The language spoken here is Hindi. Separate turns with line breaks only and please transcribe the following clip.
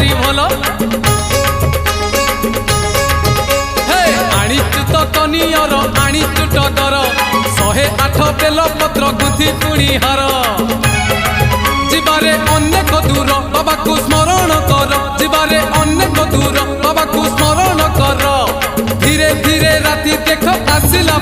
भारी भल आनीचु तो कनियर आनीचु टगर 108 बेल पत्र गुंथि पुणी हार जीवारे अनेक दूर बाबा को स्मरण कर जीवारे अनेक दूर बाबा को स्मरण कर धीरे धीरे राति देख आसिला